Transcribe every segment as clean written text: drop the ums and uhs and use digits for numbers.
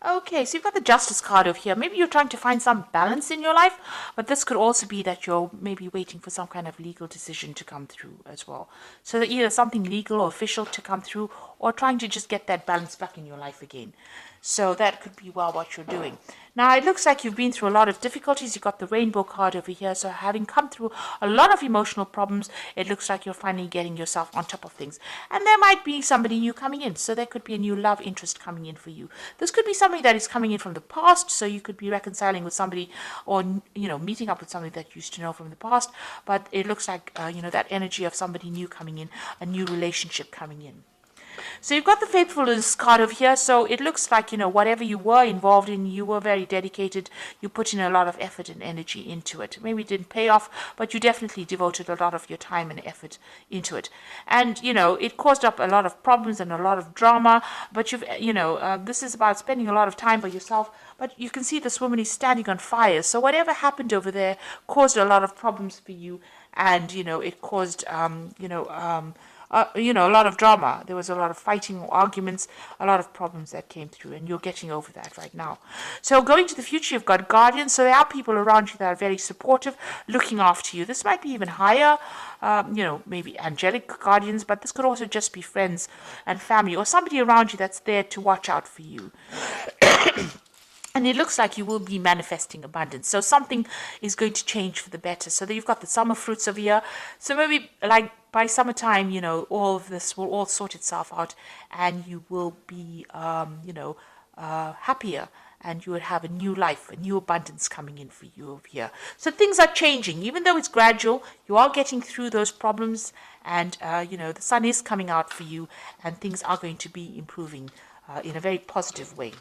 Okay, so you've got the Justice card over here. Maybe you're trying to find some balance in your life, but this could also be that you're maybe waiting for some kind of legal decision to come through as well. So that either something legal or official to come through, or trying to just get that balance back in your life again. So that could be well what you're doing. Now it looks like you've been through a lot of difficulties. You've got the rainbow card over here. So having come through a lot of emotional problems, it looks like you're finally getting yourself on top of things. And there might be somebody new coming in. So there could be a new love interest coming in for you. This could be somebody that is coming in from the past. So you could be reconciling with somebody, or, meeting up with somebody that you used to know from the past. But it looks like, that energy of somebody new coming in, a new relationship coming in. So you've got the faithfulness card over here. So it looks like, whatever you were involved in, you were very dedicated. You put in a lot of effort and energy into it. Maybe it didn't pay off, but you definitely devoted a lot of your time and effort into it. And, it caused up a lot of problems and a lot of drama. But this is about spending a lot of time by yourself. But you can see this woman is standing on fire. So whatever happened over there caused a lot of problems for you. And, it caused, a lot of drama. There was a lot of fighting, arguments, a lot of problems that came through, and you're getting over that right now. So going to the future, you've got guardians. So there are people around you that are very supportive, looking after you. This might be even higher, maybe angelic guardians, but this could also just be friends and family, or somebody around you that's there to watch out for you. And it looks like you will be manifesting abundance. So something is going to change for the better. So that you've got the summer fruits over here. So maybe like by summertime, all of this will all sort itself out, and you will be, happier, and you will have a new life, a new abundance coming in for you over here. So things are changing, even though it's gradual. You are getting through those problems, and the sun is coming out for you, and things are going to be improving in a very positive way.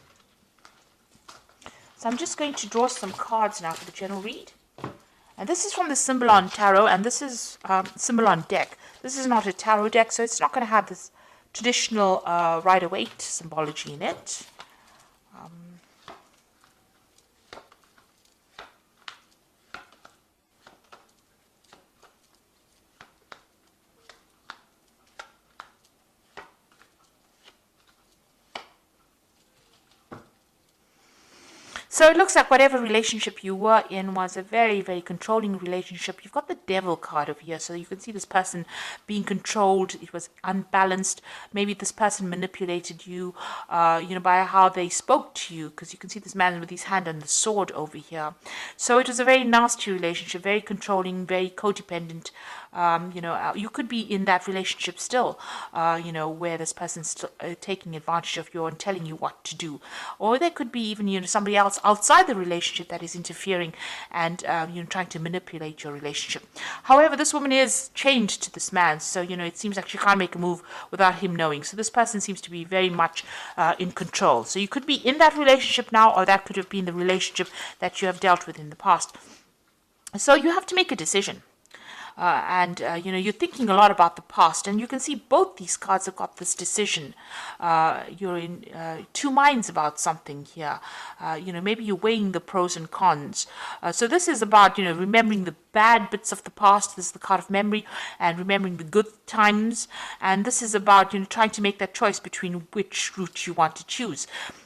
So I'm just going to draw some cards now for the general read. And this is from the Symbolon Tarot, and this is Symbolon deck. This is not a tarot deck, so it's not going to have this traditional Rider-Waite symbology in it. So it looks like whatever relationship you were in was a very, very controlling relationship. You've got the Devil card over here. So you can see this person being controlled. It was unbalanced. Maybe this person manipulated you, by how they spoke to you. Because you can see this man with his hand on the sword over here. So it was a very nasty relationship, very controlling, very codependent. You could be in that relationship still, where this person's still taking advantage of you and telling you what to do. Or there could be even, somebody else outside the relationship that is interfering and, trying to manipulate your relationship. However, this woman is chained to this man, so, it seems like she can't make a move without him knowing. So this person seems to be very much in control. So you could be in that relationship now, or that could have been the relationship that you have dealt with in the past. So you have to make a decision. You're thinking a lot about the past, and you can see both these cards have got this decision. You're in two minds about something here. Maybe you're weighing the pros and cons. So this is about, remembering the bad bits of the past. This is the card of memory, and remembering the good times. And this is about, trying to make that choice between which route you want to choose.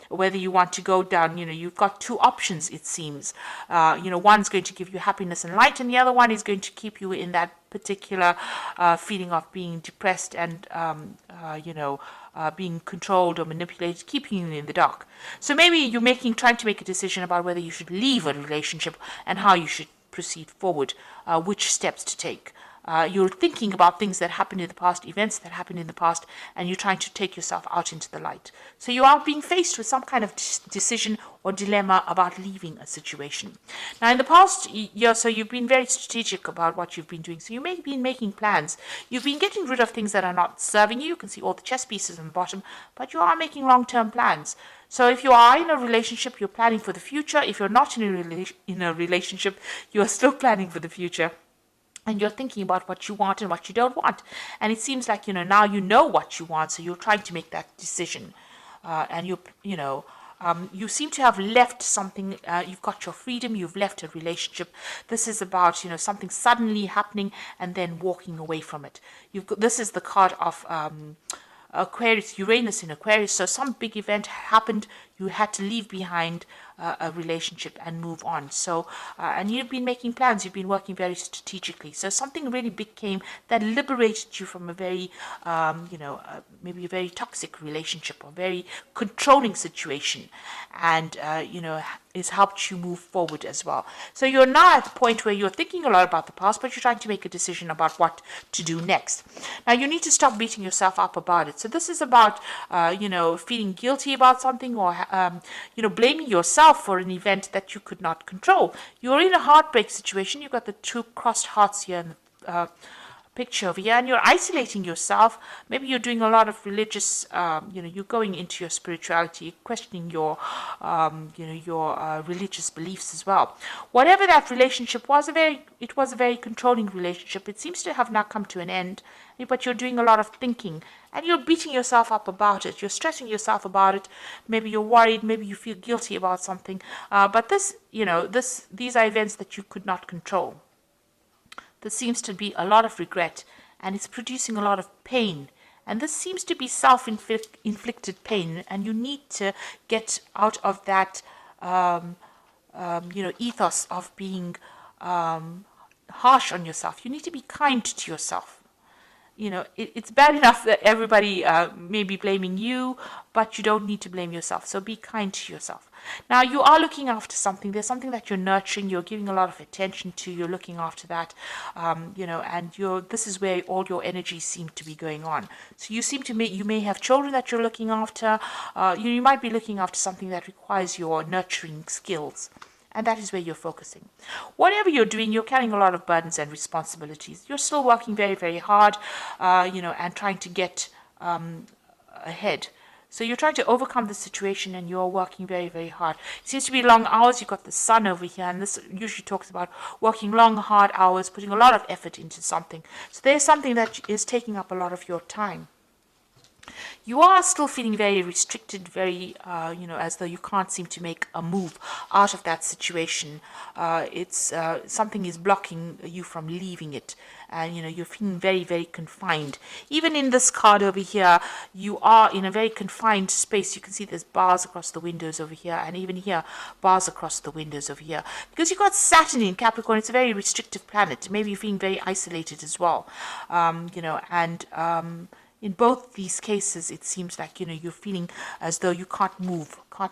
Whether you want to go down, you've got two options, it seems. One's going to give you happiness and light, and the other one is going to keep you in that particular feeling of being depressed and, being controlled or manipulated, keeping you in the dark. So maybe you're trying to make a decision about whether you should leave a relationship and how you should proceed forward, which steps to take. You're thinking about things that happened in the past, events that happened in the past, and you're trying to take yourself out into the light. So you are being faced with some kind of decision or dilemma about leaving a situation. Now, in the past year, so you've been very strategic about what you've been doing. So you may have been making plans. You've been getting rid of things that are not serving you. You can see all the chess pieces on the bottom, but you are making long-term plans. So if you are in a relationship, you're planning for the future. If you're not in a relationship, you are still planning for the future. And you're thinking about what you want and what you don't want. And it seems like, now you know what you want, so you're trying to make that decision. You seem to have left something. You've got your freedom. You've left a relationship. This is about, something suddenly happening and then walking away from it. This is the card of Aquarius, Uranus in Aquarius. So some big event happened. You had to leave behind a relationship and move on. So, and you've been making plans. You've been working very strategically. So something really big came that liberated you from a very, maybe a very toxic relationship or very controlling situation, and has helped you move forward as well. So you're now at the point where you're thinking a lot about the past, but you're trying to make a decision about what to do next. Now you need to stop beating yourself up about it. So this is about, feeling guilty about something, or, blaming yourself for an event that you could not control. You're in a heartbreak situation. You've got the two crossed hearts here in the picture over here, and you're isolating yourself. Maybe you're doing a lot of religious, you're going into your spirituality, questioning your religious beliefs as well. Whatever that relationship was, it was a very controlling relationship. It seems to have now come to an end, but you're doing a lot of thinking, and you're beating yourself up about it. You're stressing yourself about it. Maybe you're worried. Maybe you feel guilty about something. But these are events that you could not control. There seems to be a lot of regret, and it's producing a lot of pain. And this seems to be self-inflicted pain, and you need to get out of that, ethos of being harsh on yourself. You need to be kind to yourself. It's bad enough that everybody may be blaming you, but you don't need to blame yourself. So be kind to yourself. Now, you are looking after something. There's something that you're nurturing. You're giving a lot of attention to. You're looking after that, and this is where all your energies seem to be going on. So you may have children that you're looking after. You might be looking after something that requires your nurturing skills. And that is where you're focusing. Whatever you're doing, you're carrying a lot of burdens and responsibilities. You're still working very, very hard, and trying to get ahead. So you're trying to overcome the situation, and you're working very, very hard. It seems to be long hours. You've got the sun over here, and this usually talks about working long, hard hours, putting a lot of effort into something. So there's something that is taking up a lot of your time. You are still feeling very restricted, very, as though you can't seem to make a move out of that situation. It's something is blocking you from leaving it. And, you're feeling very, very confined. Even in this card over here, you are in a very confined space. You can see there's bars across the windows over here, and even here, bars across the windows over here. Because you've got Saturn in Capricorn, it's a very restrictive planet. Maybe you're feeling very isolated as well. In both these cases, it seems like, you're feeling as though you can't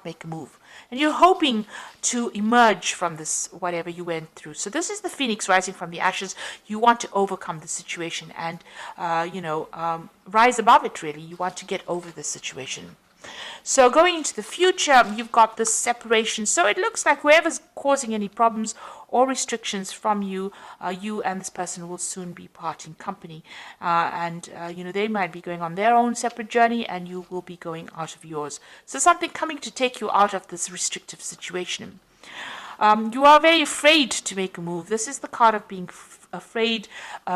make a move. And you're hoping to emerge from this, whatever you went through. So this is the phoenix rising from the ashes. You want to overcome the situation and, rise above it, really. You want to get over the situation. So going into the future, you've got this separation. So it looks like whoever's causing any problems or restrictions from you, you and this person will soon be parting company. They might be going on their own separate journey, and you will be going out of yours. So something coming to take you out of this restrictive situation. You are very afraid to make a move. This is the card of being afraid,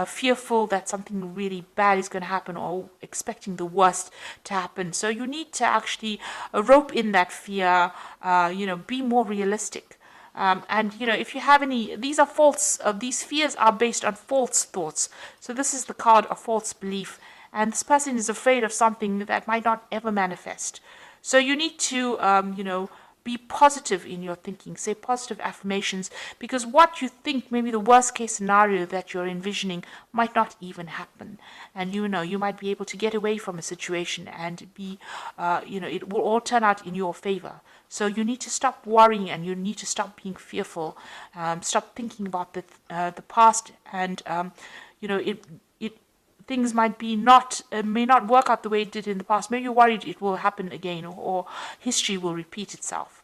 fearful that something really bad is going to happen, or expecting the worst to happen. So you need to actually rope in that fear, be more realistic. If you have any, these are false, these fears are based on false thoughts. So this is the card of false belief. And this person is afraid of something that might not ever manifest. So you need to, be positive in your thinking, say positive affirmations, because what you think, maybe the worst case scenario that you're envisioning, might not even happen. And you might be able to get away from a situation and be, it will all turn out in your favor. So you need to stop worrying, and you need to stop being fearful, stop thinking about the past, and, things may not work out the way it did in the past. Maybe you're worried it will happen again, or history will repeat itself.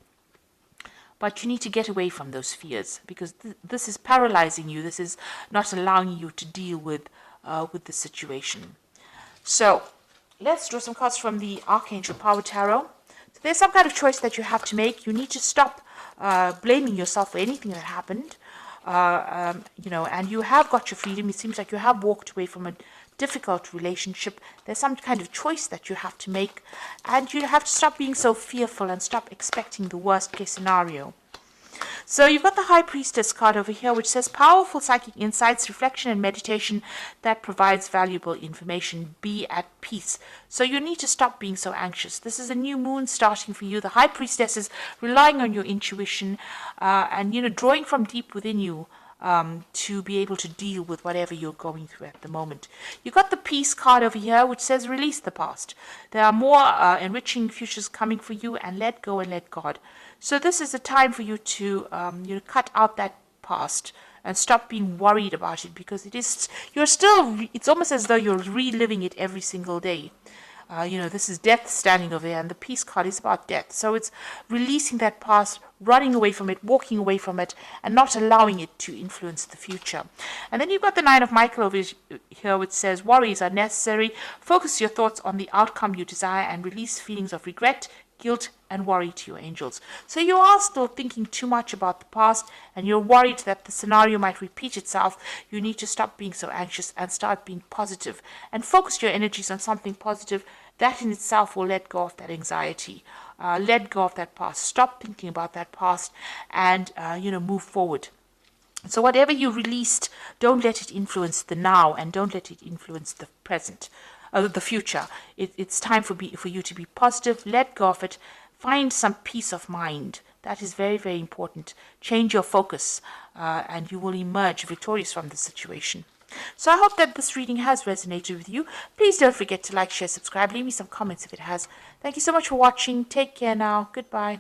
But you need to get away from those fears, because this is paralyzing you. This is not allowing you to deal with the situation. So let's draw some cards from the Archangel Power Tarot. So there's some kind of choice that you have to make. You need to stop blaming yourself for anything that happened. And you have got your freedom. It seems like you have walked away from a difficult relationship. There's some kind of choice that you have to make, and you have to stop being so fearful and stop expecting the worst case scenario. So you've got the High Priestess card over here, which says powerful psychic insights, reflection and meditation that provides valuable information. Be at peace. So you need to stop being so anxious. This is a new moon starting for you. The High Priestess is relying on your intuition and, drawing from deep within you to be able to deal with whatever you're going through at the moment. You've got the Peace card over here, which says release the past. There are more enriching futures coming for you, and let go and let God. So this is a time for you to cut out that past and stop being worried about it, because it's almost as though you're reliving it every single day. This is death standing over there, and the Peace card is about death. So it's releasing that past, running away from it, walking away from it, and not allowing it to influence the future. And then you've got the Nine of Michael over here, which says worries are necessary. Focus your thoughts on the outcome you desire and release feelings of regret, guilt, and worry to your angels. So you are still thinking too much about the past, and you're worried that the scenario might repeat itself. You need to stop being so anxious and start being positive and focus your energies on something positive. That in itself will let go of that anxiety, let go of that past. Stop thinking about that past and move forward. So whatever you released, don't let it influence the now, and don't let it influence the present, the future. It's time for you to be positive. Let go of it. Find some peace of mind. That is very, very important. Change your focus, and you will emerge victorious from the situation. So I hope that this reading has resonated with you. Please don't forget to like, share, subscribe. Leave me some comments if it has. Thank you so much for watching. Take care now. Goodbye.